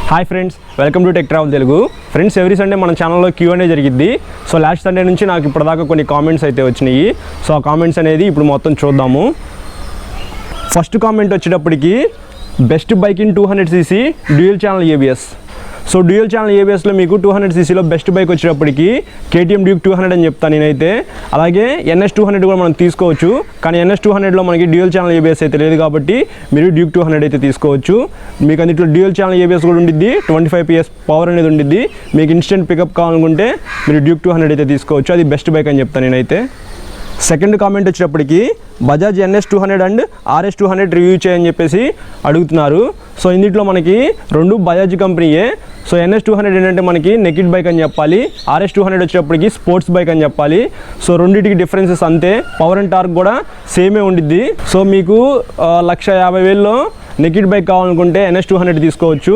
Hi friends, welcome to tech travel Telugu. Friends, every Sunday మన ఛానల్లో Q&A జరిగిద్ది. So last Sunday నుంచి నాకు ఇప్పటిదాకా కొన్ని కామెంట్స్ అయితే వచ్చినాయి. సో ఆ కామెంట్స్ అనేది ఇప్పుడు మొత్తం చూద్దాము. ఫస్ట్ కామెంట్ వచ్చేటప్పటికి best bike in 200cc dual channel ABS. So dual channel ABSలో మీకు 200cc బెస్ట్ బైక్ వచ్చేటప్పటికి KTM Duke 200 అని చెప్తాను నేనైతే. అలాగే NS 200 కూడా మనం తీసుకోవచ్చు, కానీ NS 200లో మనకి డ్యూయల్ ఛానల్ ABS అయితే లేదు కాబట్టి మీరు Duke 200 అయితే తీసుకోవచ్చు. మీకు అందులో డ్యూయల్ ఛానల్ ABS కూడా ఉండిద్ది, 25 PS పవర్ అనేది ఉండిద్ది. మీకు ఇన్స్టెంట్ పికప్ కావాలనుకుంటే మీరు Duke 200 అయితే తీసుకోవచ్చు. అది బెస్ట్ బైక్ అని చెప్తాను నేనైతే. సెకండ్ కామెంట్ వచ్చేటప్పటికి Bajaj NS 200 and RS 200 review చేయని చెప్పేసి అడుగుతున్నారు. సో ఇందులో మనకి రెండు బజాజ్ కంపెనీయే. సో NS 200 ఏంటంటే మనకి నెకిడ్ బైక్ అని చెప్పాలి, RS 200 వచ్చేటప్పటికి స్పోర్ట్స్ బైక్ అని చెప్పాలి. సో రెండింటికి డిఫరెన్సెస్ అంతే, పవర్ అండ్ టార్క్ కూడా సేమే ఉండిద్ది. సో మీకు 1,50,000లో నెకిడ్ బైక్ కావాలనుకుంటే NS 200 తీసుకోవచ్చు.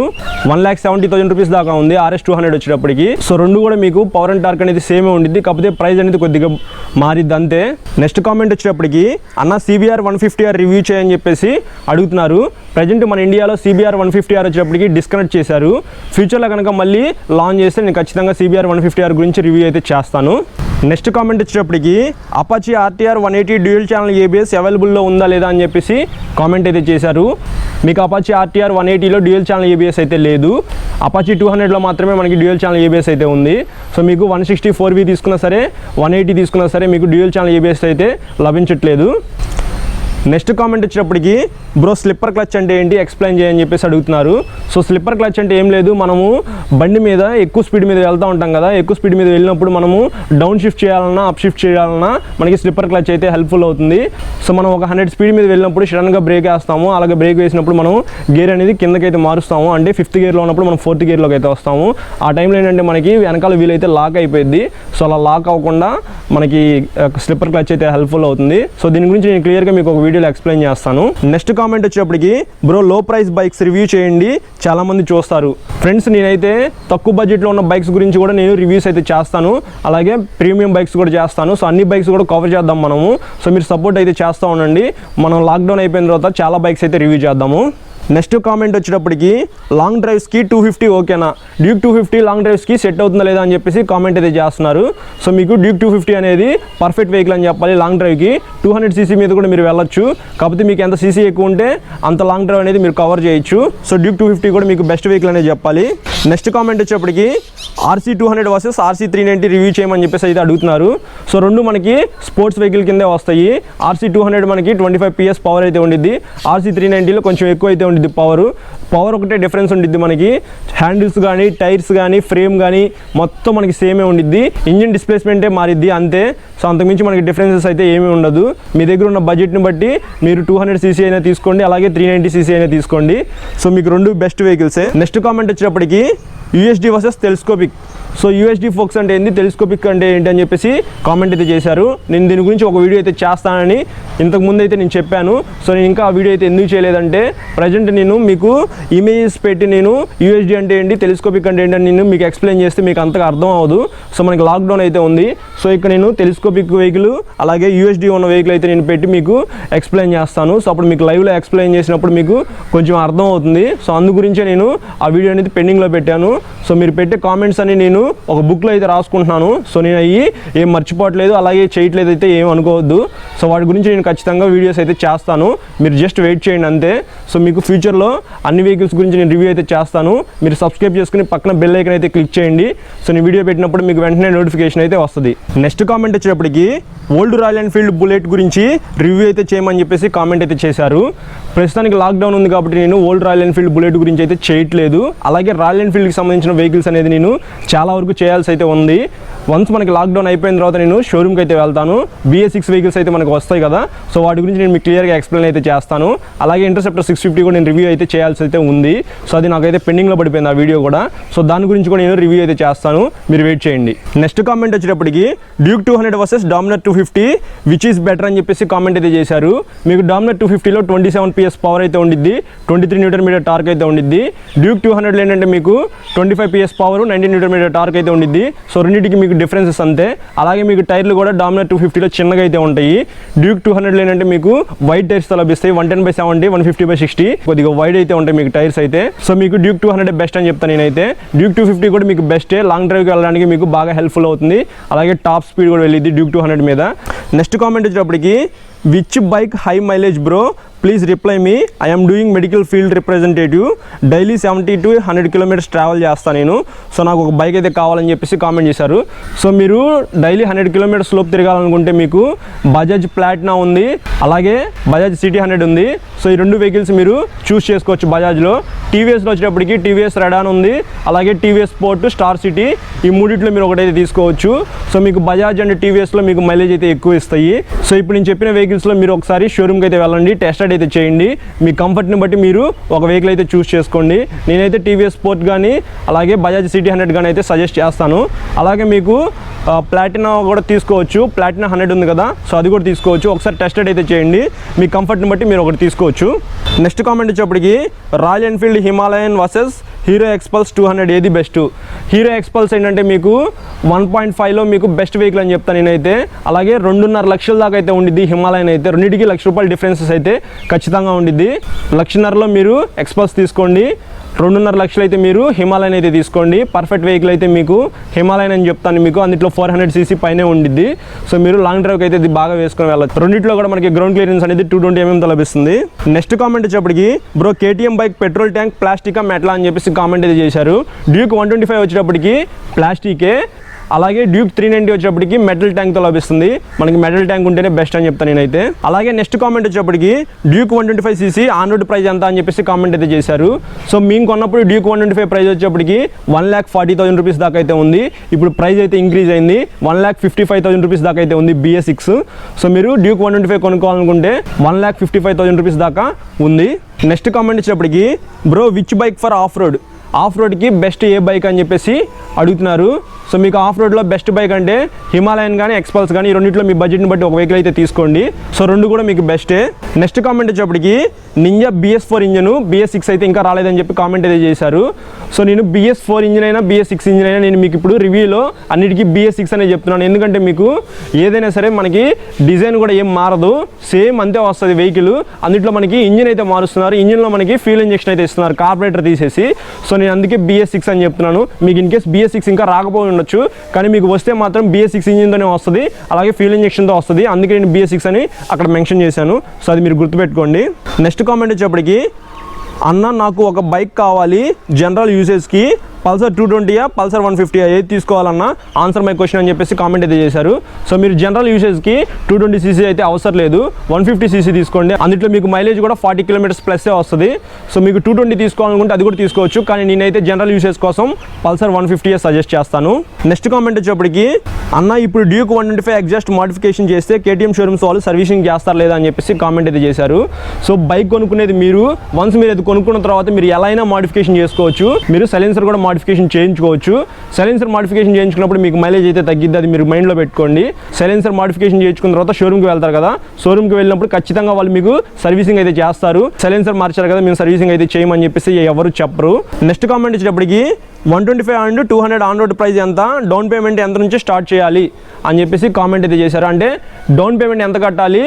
1,70,000 రూపీస్ దాకా ఉంది RS 200 వచ్చేటప్పటికి. సో రెండు కూడా మీకు పవర్ అండ్ టార్క్ అనేది సేమే ఉండిద్ది, కాకపోతే ప్రైస్ అనేది కొద్దిగా మారిద్ది అంతే. నెక్స్ట్ కామెంట్ వచ్చేటప్పటికి అన్న CBR 150R రివ్యూ చేయని చెప్పేసి అడుగుతున్నారు. ప్రజెంట్ మన ఇండియాలో CBR 150R వచ్చేటప్పటికి డిస్కనెక్ట్ చేశారు. ఫ్యూచర్లో కనుక మళ్ళీ లాంచ్ చేస్తే నేను ఖచ్చితంగా CBR 150R గురించి రివ్యూ అయితే చేస్తాను. నెక్స్ట్ కామెంట్ వచ్చేటప్పటికి Apache RTR 180 dual channel ABS అవైలబుల్లో ఉందా లేదా అని చెప్పేసి కామెంట్ అయితే చేశారు. మీకు Apache RTR 180లో డ్యూయల్ ఛానల్ ABS అయితే లేదు. Apache 200లో మాత్రమే మనకి డ్యూయల్ ఛానల్ ABS అయితే ఉంది. సో మీకు 164V తీసుకున్నా సరే, 180 తీసుకున్నా సరే మీకు డ్యూయల్ ఛానల్ ABS అయితే లభించట్లేదు. నెక్స్ట్ కామెంట్ వచ్చేటప్పటికి బ్రో స్లిప్పర్ క్లచ్ అంటే ఏంటి ఎక్స్ప్లెయిన్ చేయని చెప్పేసి అడుగుతున్నారు. సో స్లిప్పర్ క్లచ్ అంటే ఏం లేదు, మనము బండి మీద ఎక్కువ స్పీడ్ మీద వెళ్తూ ఉంటాం కదా, ఎక్కువ స్పీడ్ మీద వెళ్ళినప్పుడు మనము డౌన్ షిఫ్ట్ చేయాలన్నా అప్ షిఫ్ట్ చేయాలన్నా మనకి స్లిప్పర్ క్లచ్ అయితే హెల్ప్ఫుల్ అవుతుంది. సో మనం ఒక 100 స్పీడ్ మీద వెళ్ళినప్పుడు సడన్గా బ్రేక్ వేస్తాము, అలాగే బ్రేక్ వేసినప్పుడు మనం గేర్ అనేది కిందకైతే మారుస్తాము, అంటే 5th గేర్లో ఉన్నప్పుడు మనం 4th గేర్లోకి అయితే వస్తాము. ఆ టైంలో ఏంటంటే మనకి వెనకాల వీల్ అయితే లాక్ అయిపోయింది. సో అలా లాక్ అవ్వకుండా మనకి స్లిప్పర్ క్లచ్ అయితే హెల్ప్ఫుల్ అవుతుంది. సో దీని గురించి నేను క్లియర్గా మీకు ఒక వీడియోలో ఎక్స్ప్లెయిన్ చేస్తాను. నెక్స్ట్ కామెంట్ వచ్చేటప్పటికి బ్రో లో ప్రైస్ బైక్స్ రివ్యూ చేయండి, చాలా మంది చూస్తారు. ఫ్రెండ్స్, నేనైతే తక్కువ బడ్జెట్లో ఉన్న బైక్స్ గురించి కూడా నేను రివ్యూస్ అయితే చేస్తాను, అలాగే ప్రీమియం బైక్స్ కూడా చేస్తాను. సో అన్ని బైక్స్ కూడా కవర్ చేద్దాం మనము. సో మీరు సపోర్ట్ అయితే చేస్తూ ఉండండి. మనం లాక్డౌన్ అయిపోయిన తర్వాత చాలా బైక్స్ అయితే రివ్యూ చేద్దాము. నెక్స్ట్ కామెంట్ వచ్చేటప్పటికి లాంగ్ డ్రైవ్స్కి 250 ఓకేనా, డ్యూక్ 250 లాంగ్ డ్రైవ్స్కి సెట్ అవుతుందా లేదా అని చెప్పేసి కామెంట్ అయితే చేస్తున్నారు. సో మీకు డ్యూక్ 250 అనేది పర్ఫెక్ట్ వెహికల్ అని చెప్పాలి. లాంగ్ డ్రైవ్కి 200cc మీద కూడా మీరు వెళ్ళొచ్చు, కాకపోతే మీకు ఎంత సీసీ ఎక్కువ ఉంటే అంత లాంగ్ డ్రైవ్ అనేది మీరు కవర్ చేయొచ్చు. సో డ్యూక్ 250 కూడా మీకు బెస్ట్ వెహికల్ అనేది చెప్పాలి. నెక్స్ట్ కామెంట్ వచ్చేటప్పటికి RC 200 వర్సెస్ RC 390 రివ్యూ చేయమని చెప్పేసి అయితే అడుగుతున్నారు. సో రెండు మనకి స్పోర్ట్స్ వెహికల్ కిందే వస్తాయి. RC 200 మనకి 25 PS పవర్ అయితే ఉండిద్ది, RC 390లో కొంచెం ఎక్కువ అయితే ఉండిద్ది పవర్ ఒకటే డిఫరెన్స్ ఉండిద్ది. మనకి హ్యాండిల్స్ కానీ టైర్స్ కానీ ఫ్రేమ్ కానీ మొత్తం మనకి సేమే ఉండిద్ది, ఇంజిన్ డిస్ప్లేస్మెంటే మారిద్ది అంతే. సో అంతకుమించి మనకి డిఫరెన్సెస్ అయితే ఏమీ ఉండదు. మీ దగ్గర ఉన్న బడ్జెట్ని బట్టి మీరు 200cc అయినా తీసుకోండి, అలాగే 390cc అయినా తీసుకోండి. సో మీకు రెండు బెస్ట్ వెహికల్సే. నెక్స్ట్ కామెంట్ వచ్చేటప్పటికి USD versus telescopic. So USD forks అంటే ఏంటి, టెలిస్కోపిక్ అంటే ఏంటి అని చెప్పేసి కామెంట్ అయితే చేశారు. నేను దీని గురించి ఒక వీడియో అయితే చేస్తానని ఇంతకు ముందు అయితే నేను చెప్పాను. సో నేను ఇంకా ఆ వీడియో అయితే ఎందుకు చేయలేదంటే ప్రజెంట్ నేను మీకు ఇమేజెస్ పెట్టి నేను USD అంటే ఏంటి టెలిస్కోపిక్ అంటే ఏంటి అని నేను మీకు ఎక్స్ప్లెయిన్ చేస్తే మీకు అంతగా అర్థం అవ్వదు. సో మనకి లాక్డౌన్ అయితే ఉంది. సో ఇక్కడ నేను టెలిస్కోపిక్ వెహికల్ అలాగే USD ఉన్న వెహికల్ అయితే నేను పెట్టి మీకు ఎక్స్ప్లెయిన్ చేస్తాను. సో అప్పుడు మీకు లైవ్లో ఎక్స్ప్లెయిన్ చేసినప్పుడు మీకు కొంచెం అర్థం అవుతుంది. సో అందు గురించే నేను ఆ వీడియో అనేది పెండింగ్లో పెట్టాను. సో మీరు పెట్టే కామెంట్స్ అని నేను ఒక బుక్లో అయితే రాసుకుంటున్నాను. సో నేను అవి ఏం మర్చిపోవట్లేదు, అలాగే చేయట్లేదు అయితే ఏం అనుకోవద్దు. సో వాటి గురించి నేను ఖచ్చితంగా వీడియోస్ అయితే చేస్తాను, మీరు జస్ట్ వెయిట్ చేయండి అంతే. సో మీకు ఫ్యూచర్లో అన్ని వెహికల్స్ గురించి నేను రివ్యూ అయితే చేస్తాను. మీరు సబ్స్క్రైబ్ చేసుకుని పక్కన బెల్ ఐకాన్ అయితే క్లిక్ చేయండి. సో నేను వీడియో పెట్టినప్పుడు మీకు వెంటనే నోటిఫికేషన్ అయితే వస్తుంది. నెక్స్ట్ కామెంట్ వచ్చేటప్పటికి ఓల్డ్ రాయల్ ఎన్ఫీల్డ్ బుల్లెట్ గురించి రివ్యూ అయితే చేయమని చెప్పేసి కామెంట్ అయితే చేశారు. ప్రస్తుతానికి లాక్డౌన్ ఉంది కాబట్టి నేను ఓల్డ్ రాయల్ ఎన్ఫీల్డ్ బుల్లెట్ గురించి అయితే చేయట్లేదు. అలాగే రాయల్ ఎన్ఫీల్డ్కి సంబంధించిన వెహికల్స్ అనేది నేను చాలా వరకు చేయాల్సి అయితే ఉంది. వన్స్ మనకి లాక్డౌన్ అయిపోయిన తర్వాత నేను షోరూమ్కి అయితే వెళ్తాను. BS6 వెహికల్స్ అయితే మనకు వస్తాయి కదా, సో వాటి గురించి నేను మీకు క్లియర్గా ఎక్స్ప్లెయిన్ అయితే చేస్తాను. అలాగే ఇంటర్సెప్టర్ 650 కూడా నేను రివ్యూ అయితే చేయాల్సి అయితే ఉంది. సో అది నాకైతే పెండింగ్లో పడిపోయింది ఆ వీడియో కూడా. సో దాని గురించి కూడా నేను రివ్యూ అయితే చేస్తాను, మీరు వెయిట్ చేయండి. నెక్స్ట్ కామెంట్ వచ్చేటప్పటికి Duke 200 versus Dominar 250 which is better అని చెప్పేసి కామెంట్ అయితే చేశారు. మీకు డామినర్ 250లో 27 PS పవర్ అయితే ఉండిద్ది, 23 Nm టార్క్ అయితే ఉండిద్ది. డ్యూక్ 200లో ఏంటంటే మీకు 25 PS పవర్ 19 Nm టార్క్ అయితే ఉండిద్ది. సో రెండింటికి మీకు డిఫరెన్సెస్ అంతే. అలాగే మీకు టైర్లు కూడా డామినర్ 250లో చిన్నగా అయితే ఉంటాయి. డ్యూక్ 200 ఏంటంటే మీకు వైడ్ టైర్స్తో లభిస్తాయి. 110/70, 150/60 కొద్దిగా వైడ్ అయితే ఉంటాయి మీకు టైర్స్ అయితే. సో మీకు డ్యూక్ 200 బెస్ట్ అని చెప్తాను నేనైతే. డ్యూక్ 250 కూడా మీకు బెస్టే, లాంగ్ డ్రైవ్కి వెళ్ళడానికి మీకు బాగా హెల్ప్ఫుల్ అవుతుంది. అలాగే టాప్ స్పీడ్ కూడా వెళ్ళిద్ది డ్యూక్ 200 మీద. నెక్స్ట్ కామెంట్ వచ్చేటప్పటికి, which bike high mileage bro, please reply me, I'm doing medical field representative, daily 70 to 100 kilometers travel చేస్తాను నేను. సో నాకు ఒక బైక్ అయితే కావాలని చెప్పేసి కామెంట్ చేశారు. సో మీరు డైలీ 100 kilometers లోపు తిరగాలనుకుంటే మీకు బజాజ్ ప్లాటినా ఉంది, అలాగే బజాజ్ సిటీ 100 ఉంది. సో ఈ రెండు వెహికల్స్ మీరు చూస్ చేసుకోవచ్చు బజాజ్లో. టీవీఎస్లో వచ్చేటప్పటికి టీవీఎస్ రెడాన్ ఉంది, అలాగే టీవీఎస్ స్పోర్ట్, స్టార్ సిటీ, ఈ మూడిట్లో మీరు ఒకటైతే తీసుకోవచ్చు. సో మీకు బజాజ్ అండ్ టీవీఎస్లో మీకు మైలేజ్ అయితే ఎక్కువ ఇస్తాయి. సో ఇప్పుడు నేను చెప్పిన వెహికల్స్లో మీరు ఒకసారి షోరూమ్కి అయితే వెళ్ళండి, టెస్ట్ అయితే చేయండి. మీ కంఫర్ట్ని బట్టి మీరు ఒక వెహికల్ అయితే చూస్ చేసుకోండి. నేనైతే టీవీఎస్ స్పోర్ట్ కానీ అలాగే బజాజ్ సిటీ 100 కానీ అయితే సజెస్ట్ చేస్తాను. అలాగే మీకు ప్లాటినా కూడా తీసుకోవచ్చు, ప్లాటినా 100 ఉంది కదా, సో అది కూడా తీసుకోవచ్చు. ఒకసారి టెస్ట్ అయితే చేయండి, మీ కంఫర్ట్ని బట్టి మీరు ఒకటి తీసుకోవచ్చు. నెక్స్ట్ కామెంట్ వచ్చేప్పటికి, royal Enfield Himalayan versus hero ఎక్స్పల్స్ 200 ఏది బెస్ట్? హీరో ఎక్స్పల్స్ ఏంటంటే మీకు 1.5లో మీకు బెస్ట్ వెహికల్ అని చెప్తాను నేనైతే. అలాగే 2.5 లక్షల దాకా అయితే ఉండిద్ది హిమాలయన్ అయితే. రెండింటికి ₹1,00,000 డిఫరెన్సెస్ అయితే ఖచ్చితంగా ఉండిద్ది. 1,50,000లో మీరు ఎక్స్పల్స్ తీసుకోండి, 2.5 లక్షలు అయితే మీరు హిమాలయన్ అయితే తీసుకోండి. పర్ఫెక్ట్ వెహికల్ అయితే మీకు హిమాలయన్ అని చెప్తాను మీకు. అందులో 400cc పైనే ఉండిద్ది. సో మీరు లాంగ్ డ్రైవ్కి అయితే ఇది బాగా వేసుకొని వెళ్ళచ్చు. రెండింటిలో కూడా మనకి గ్రౌండ్ క్లియరెన్స్ అనేది 220 mm లభిస్తుంది. నెక్స్ట్ కామెంట్ వచ్చేప్పటికి, bro KTM bike petrol tank ప్లాస్టికా మెటలా అని చెప్పేసి కామెంట్ అయితే చేశారు. డ్యూక్ 125 వచ్చేటప్పటికి ప్లాస్టికే, అలాగే డ్యూక్ 390 వచ్చేటప్పటికి మెటల్ ట్యాంక్తో లభిస్తుంది. మనకి మెటల్ ట్యాంక్ ఉంటేనే బెస్ట్ అని చెప్తాను నేనైతే. అలాగే నెక్స్ట్ కామెంట్ వచ్చేటప్పటికి, Duke 125cc on road price ఎంత అని చెప్పేసి కామెంట్ అయితే చేశారు. సో మేము కొన్నప్పుడు డ్యూక్ 125 ప్రైస్ వచ్చేటప్పటికి ₹1,40,000 దాకా అయితే ఉంది. ఇప్పుడు ప్రైస్ అయితే ఇంక్రీజ్ అయింది, ₹1,55,000 దాకా అయితే ఉంది BS6. సో మీరు డ్యూక్ 125 కొనుక్కోవాలనుకుంటే ₹1,55,000 దాకా ఉంది. నెక్స్ట్ కామెంట్ వచ్చేటప్పటికి, bro which bike for of road, of రోడ్కి బెస్ట్ ఏ బైక్ అని చెప్పేసి అడుగుతున్నారు. సో మీకు ఆఫ్ రోడ్లో బెస్ట్ బైక్ అంటే హిమాలయన్ కానీ ఎక్స్పల్స్ కానీ, ఈ రెండింటిలో మీ బడ్జెట్ని బట్టి ఒక వెహికల్ అయితే తీసుకోండి. సో రెండు కూడా మీకు బెస్టే. నెక్స్ట్ కామెంట్ వచ్చేప్పటికి, నింజా BS4 ఇంజన్, BS6 అయితే ఇంకా రాలేదని చెప్పి కామెంట్ అయితే చేశారు. సో నేను BS4 ఇంజిన్ అయినా BS6 ఇంజిన్ అయినా నేను మీకు ఇప్పుడు రివ్యూలో అన్నిటికీ BS6 అనే చెప్తున్నాను. ఎందుకంటే మీకు ఏదైనా సరే మనకి డిజైన్ కూడా ఏం మారదు, సేమ్ అంతే వస్తుంది వెహికల్. అందులో మనకి ఇంజిన్ అయితే మారుస్తున్నారు, ఇంజిన్లో మనకి ఫ్యూల్ ఇంజెక్షన్ అయితే ఇస్తున్నారు కార్బొరేటర్ తీసేసి. సో నేను అందుకే BS6 అని చెప్తున్నాను. మీకు ఇన్ కేస్ BS6 ఇంకా రాకపోయి ఉండొచ్చు, కానీ మీకు వస్తే మాత్రం BS6 ఇంజిన్తోనే వస్తుంది, అలాగే ఫ్యూల్ ఇంజెక్షన్తో వస్తుంది. అందుకే నేను BS6 అని అక్కడ మెన్షన్ చేశాను. సో అది మీరు గుర్తుపెట్టుకోండి. నెక్స్ట్ కామెంట్ వచ్చేప్పటికి, అన్న నాకు ఒక బైక్ కావాలి జనరల్ యూసేజ్కి, పల్సర్ 220 పల్సర్ 150 ఏది తీసుకోవాలన్నా ఆన్సర్ మై క్వశ్చన్ అని చెప్పేసి కామెంట్ అయితే చేశారు. సో మీరు జనరల్ యూసేజ్కి 220cc అయితే అవసరం లేదు, 150cc తీసుకోండి. అందులో మీకు మైలేజ్ కూడా 40 kilometers ప్లస్సే వస్తుంది. సో మీకు 220 తీసుకోవాలనుకుంటే అది కూడా తీసుకోవచ్చు, కానీ నేనైతే జనరల్ యూసేజ్ కోసం పల్సర్ 150 సజెస్ట్ చేస్తాను. నెక్స్ట్ కామెంట్ వచ్చేప్పటికి, అన్న ఇప్పుడు డ్యూక్ 125 ఎగ్జాస్ట్ మోడిఫికేషన్ చేస్తే KTM షోరూమ్స్ వాళ్ళు సర్వీసింగ్ చేస్తారు లేదా అని చెప్పేసి కామెంట్ అయితే చేశారు. సో బైక్ కొనుక్కునేది మీరు, వన్స్ మీరు అది కొనుక్కున్న తర్వాత మీరు ఎలా అయినా మోడిఫికేషన్ చేసుకోవచ్చు. మీరు సైలెన్సర్ కూడా మోడిఫికేషన్ చేయించుకోవచ్చు. సైలెన్సర్ మోడిఫికేషన్ చేయించుకున్నప్పుడు మీకు మైలేజ్ అయితే తగ్గిద్ది, అది మీరు మైండ్లో పెట్టుకోండి. సైలెన్సర్ మోడిఫికేషన్ చేయించుకున్న తర్వాత షోరూమ్కి వెళ్తారు కదా, షోరూమ్కి వెళ్ళినప్పుడు ఖచ్చితంగా వాళ్ళు మీకు సర్వీసింగ్ అయితే చేస్తారు. సైలెన్సర్ మార్చారు కదా, మేము సర్వీసింగ్ అయితే చేయమని చెప్పేసి ఎవరు చెప్పరు. నెక్స్ట్ కామెంట్ వచ్చేటప్పటికి, 125 and 200 ఆన్ రోడ్ ప్రైస్ ఎంత, డౌన్ పేమెంట్ ఎంత నుంచి స్టార్ట్ చేయాలి అని చెప్పేసి కామెంట్ అయితే చేశారు. అంటే డౌన్ పేమెంట్ ఎంత కట్టాలి,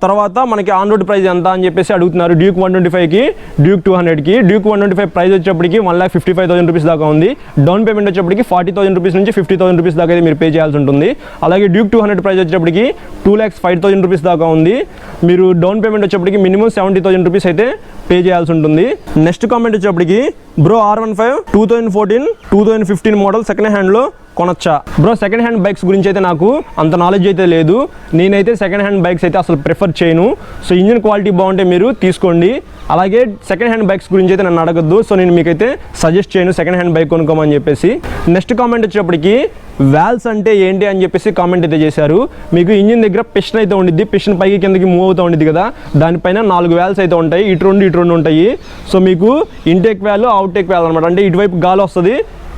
తర్వాత మనకి ఆన్ రోడ్ ప్రైస్ ఎంత అని చెప్పేసి అడుగుతున్నారు. డ్యూక్ 125కి డ్యూక్ 200కి. డ్యూక్ 125 ప్రైస్ వచ్చేప్పటికి ₹1,55,000 దాకా ఉంది. డౌన్ పేమెంట్ వచ్చేప్పటికి ₹40,000 నుంచి ₹50,000 దాకా అయితే మీరు పే చేయాల్సి ఉంటుంది. అలాగే డ్యూక్ 200 ప్రైస్ వచ్చేప్పటికి ₹2,05,000 దాకా ఉంది. మీరు డౌన్ పేమెంట్ వచ్చేప్పటికి మినిమం ₹70,000 అయితే పే చేయాల్సి ఉంటుంది. నెక్స్ట్ కామెంట్ వచ్చేప్పటికి, బ్రో R15 2014 2015 మోడల్ సెకండ్ హ్యాండ్లో కొనొచ్చా? బ్రో సెకండ్ హ్యాండ్ బైక్స్ గురించి అయితే నాకు అంత నాలెడ్జ్ అయితే లేదు. నేనైతే సెకండ్ హ్యాండ్ బైక్స్ అయితే అసలు ప్రిఫర్ చేయను. సో ఇంజిన్ క్వాలిటీ బాగుంటే మీరు తీసుకోండి. అలాగే సెకండ్ హ్యాండ్ బైక్స్ గురించి అయితే నన్ను అడగద్దు. సో నేను మీకైతే సజెస్ట్ చేయను సెకండ్ హ్యాండ్ బైక్ కొనుక్కోమని చెప్పేసి. నెక్స్ట్ కామెంట్ వచ్చేప్పటికి, వాల్వ్స్ అంటే ఏంటి అని చెప్పేసి కామెంట్ అయితే చేశారు. మీకు ఇంజిన్ దగ్గర పిస్టన్ అయితే ఉండిద్ది, పిస్టన్ పైకి కిందకి మూవ్ అవుతూ ఉండిద్ది కదా, దానిపైన 4 వాల్వ్స్ అయితే ఉంటాయి, ఇటు రెండు ఉంటాయి. సో మీకు ఇంటేక్ వాల్వ్, అవుట్టేక్ వాల్వ్ అనమాట. అంటే ఇటువైపు గాలి వస్తుంది,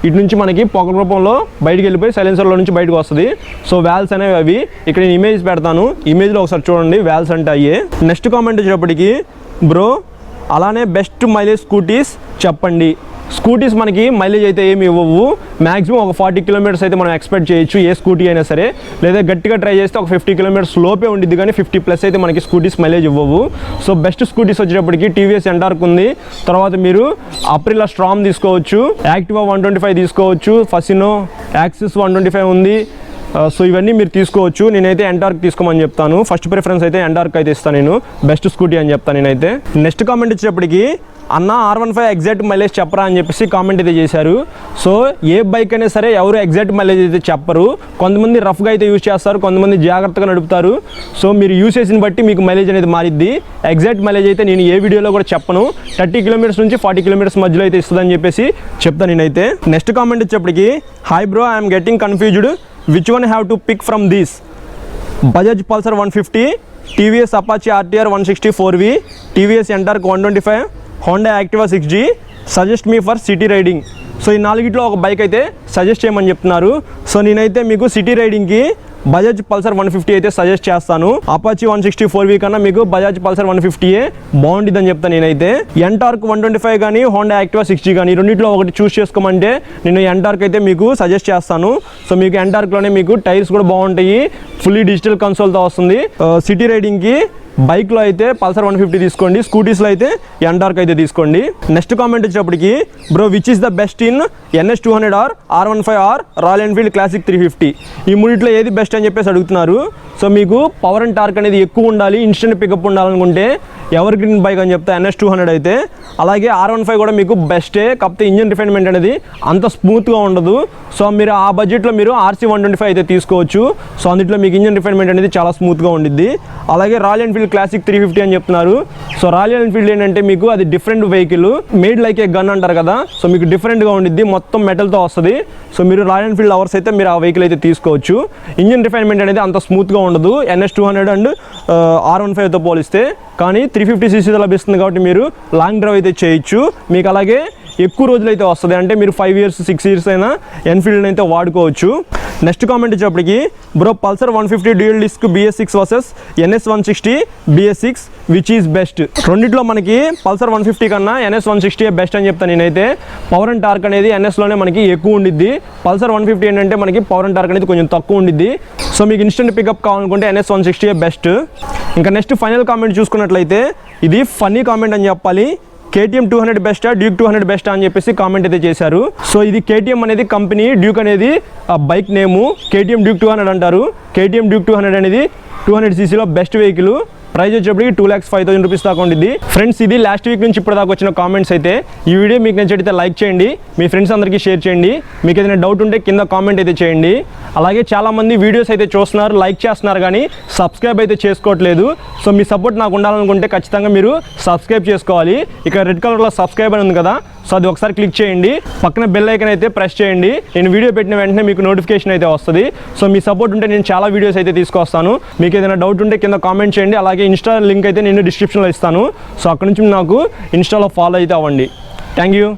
ఇటు నుంచి మనకి పొగ రూపంలో బయటికి వెళ్ళిపోయి సైలెన్సర్లో నుంచి బయటకు వస్తుంది. సో వాల్వ్స్ అనేవి అవి. ఇక్కడ నేను ఇమేజ్ పెడతాను, ఇమేజ్లో ఒకసారి చూడండి వాల్వ్స్ అంటే అయ్యే. నెక్స్ట్ కామెంట్ వచ్చేటప్పటికి, బ్రో అలానే బెస్ట్ మైలేజ్ స్కూటీస్ చెప్పండి. స్కూటీస్ మనకి మైలేజ్ అయితే ఏమి ఇవ్వవు, మ్యాక్సిమం ఒక 40 కిలోమీటర్స్ అయితే మనం ఎక్స్పెక్ట్ చేయొచ్చు ఏ స్కూటీ అయినా సరే, లేదా గట్టిగా ట్రై చేస్తే ఒక 50 కిలోమీటర్స్ లోపే ఉండిద్ది, కానీ 50+ అయితే మనకి స్కూటీస్ మైలేజ్ ఇవ్వవు. సో బెస్ట్ స్కూటీస్ వచ్చేటప్పటికి టీవీఎస్ ఎంటార్క్ ఉంది, తర్వాత మీరు అప్రిలా స్ట్రామ్ తీసుకోవచ్చు, యాక్టివా 125 తీసుకోవచ్చు, ఫసినో యాక్సిస్ 125 ఉంది. సో ఇవన్నీ మీరు తీసుకోవచ్చు. నేనైతే ఎంటార్క్ తీసుకోమని చెప్తాను. ఫస్ట్ ప్రిఫరెన్స్ అయితే ఎంటార్క్ అయితే ఇస్తాను, నేను బెస్ట్ స్కూటీ అని చెప్తాను నేనైతే. నెక్స్ట్ కామెంట్ వచ్చేటప్పటికి అన్న R15 ఎగ్జాక్ట్ మైలేజ్ చెప్పరా అని చెప్పేసి కామెంట్ అయితే చేశారు. సో ఏ బైక్ అయినా సరే ఎవరు ఎగ్జాక్ట్ మైలేజ్ అయితే చెప్పరు, కొంతమంది రఫ్గా అయితే యూజ్ చేస్తారు, కొంతమంది జాగ్రత్తగా నడుపుతారు. సో మీరు యూజ్ చేసిన బట్టి మీకు మైలేజ్ అనేది మారిద్ది. ఎగ్జాక్ట్ మైలేజ్ అయితే నేను ఏ వీడియోలో కూడా చెప్పను, 30 కిలోమీటర్స్ నుంచి 40 కిలోమీటర్స్ మధ్యలో అయితే ఇస్తుందని చెప్పేసి చెప్తాను నేనైతే. నెక్స్ట్ కామెంట్ వచ్చేటప్పటికి hi bro, I'm getting confused, which one have to pick from these? Bajaj Pulsar 150, TVS Apache RTR 160 4V, TVS Ntorq 125, Honda Activa 6G, suggest me for city riding. So ఈ 4గిట్లో ఒక బైక్ అయితే సజెస్ట్ చేయమని చెప్తున్నారు. సో నేనైతే మీకు city రైడింగ్కి Bajaj Pulsar 150 అయితే suggest చేస్తాను. అపాచీ 160 4V కన్నా మీకు బజాజ్ పల్సర్ 150 బాగుంటుంది అని చెప్తాను నేనైతే. ఎంటార్క్ 125 కానీ హోండా యాక్టివా 6G కానీ రెండింటిలో ఒకటి చూస్ చేసుకోమంటే నేను ఎంటార్క్ అయితే మీకు సజెస్ట్ చేస్తాను. సో మీకు ఎంటార్క్లోనే మీకు టైర్స్ కూడా బాగుంటాయి, ఫుల్లీ డిజిటల్ కన్సోల్తో వస్తుంది. సిటీ రైడింగ్కి బైక్లో అయితే పల్సర్ 150 తీసుకోండి, స్కూటీస్లో అయితే ఎంటార్క్ అయితే తీసుకోండి. నెక్స్ట్ కామెంట్ వచ్చేటప్పటికి bro which is the best in NS 200R, R15R, royal Enfield classic 350? ఈ మూడిట్లో ఏది బెస్ట్ అని చెప్పేసి అడుగుతున్నారు. సో మీకు పవర్ అండ్ టార్క్ అనేది ఎక్కువ ఉండాలి, ఇన్స్టెంట్ పికప్ ఉండాలనుకుంటే ఎవర్ గ్రీన్ బైక్ అని చెప్తే NS 200 అయితే. అలాగే R15 కూడా మీకు బెస్టే, కాకపోతే ఇంజన్ రిఫైన్మెంట్ అనేది అంత స్మూత్గా ఉండదు. సో మీరు ఆ బడ్జెట్లో మీరు RC 125 అయితే తీసుకోవచ్చు. సో అందులో మీకు ఇంజన్ రిఫైన్మెంట్ అనేది చాలా స్మూత్గా ఉండిద్ది. అలాగే రాయల్ ఎన్ఫీల్డ్ క్లాసిక్ 350 అని చెప్తున్నారు. సో రాయల్ ఎన్ఫీల్డ్ ఏంటంటే మీకు అది డిఫరెంట్ వెహికల్, మేడ్ లైక్ ఏ గన్ అంటారు కదా, సో మీకు డిఫరెంట్గా ఉండిద్ది, మొత్తం మెటల్తో వస్తుంది. సో మీరు రాయల్ ఎన్ఫీల్డ్ అవర్స్ అయితే మీరు ఆ వెహికల్ అయితే తీసుకోవచ్చు. ఇంజన్ రిఫైన్మెంట్ అనేది అంత స్మూత్గా ఉండదు NS 200 అండ్ R15తో పోలిస్తే, కానీ 350cc లభిస్తుంది కాబట్టి మీరు లాంగ్ డ్రైవ్ అయితే చేయొచ్చు. మీకు అలాగే ఎక్కువ రోజులు అయితే వస్తుంది, అంటే మీరు 5 years 6 years అయినా ఎన్ఫీల్డ్ అయితే వాడుకోవచ్చు. నెక్స్ట్ కామెంట్ వచ్చేప్పటికి bro Pulsar 150 dual disc BS6 versus NS 160 BS6 which is best? రెండిట్లో మనకి పల్సర్ 150 కన్నా NS 160 బెస్ట్ అని చెప్తాను నేనైతే. పవర్ అండ్ టార్క్ అనేది NSలోనే మనకి ఎక్కువ ఉండిద్ది, పల్సర్ 150 ఏంటంటే మనకి పవర్ అండ్ టార్క్ అనేది కొంచెం తక్కువ ఉండిద్ది. సో మీకు ఇన్స్టెంట్ పికప్ కావాలనుకుంటే NS 160 బెస్ట్. ఇంకా నెక్స్ట్ ఫైనల్ కామెంట్ చూసుకున్నట్లయితే ఇది ఫన్నీ కామెంట్ అని చెప్పాలి. KTM 200 బెస్టా, డ్యూక్ 200 బెస్టా అని చెప్పేసి కామెంట్ అయితే చేశారు. సో ఇది KTM అనేది కంపెనీ, డ్యూక్ అనేది బైక్ నేము, KTM Duke 200 అంటారు. KTM Duke 200 అనేది 200cc బెస్ట్ వెహికల్. ప్రైస్ వచ్చేప్పటికి 2,05,000 రూపీస్ దాకా ఉండిద్ది. ఫ్రెండ్స్ ఇది లాస్ట్ వీక్ నుంచి ఇప్పుడు దాకా వచ్చిన కామెంట్స్ అయితే. ఈ వీడియో మీకు నచ్చితే లైక్ చేయండి, మీ ఫ్రెండ్స్ అందరికీ షేర్ చేయండి. మీకు ఏదైనా డౌట్ ఉంటే కింద కామెంట్ అయితే చేయండి. అలాగే చాలామంది వీడియోస్ అయితే చూస్తున్నారు, లైక్ చేస్తున్నారు, కానీ సబ్స్క్రైబ్ అయితే చేసుకోవట్లేదు. సో మీ సపోర్ట్ నాకు ఉండాలనుకుంటే ఖచ్చితంగా మీరు సబ్స్క్రైబ్ చేసుకోవాలి. ఇక రెడ్ కలర్లో సబ్స్క్రైబ్ అని ఉంది కదా, సో అది ఒకసారి క్లిక్ చేయండి, పక్కన బెల్ ఐకాన్ అయితే ప్రెస్ చేయండి. నేను వీడియో పెట్టిన వెంటనే మీకు నోటిఫికేషన్ అయితే వస్తుంది. సో మీ సపోర్ట్ ఉంటే నేను చాలా వీడియోస్ అయితే తీసుకొస్తాను. మీకు ఏదైనా డౌట్ ఉంటే కింద కామెంట్ చేయండి. అలాగే ఇన్స్టా లింక్ అయితే నేను డిస్క్రిప్షన్లో ఇస్తాను. సో అక్కడ నుంచి నాకు ఇన్స్టాలో ఫాలో అయితే అవ్వండి. Thank you.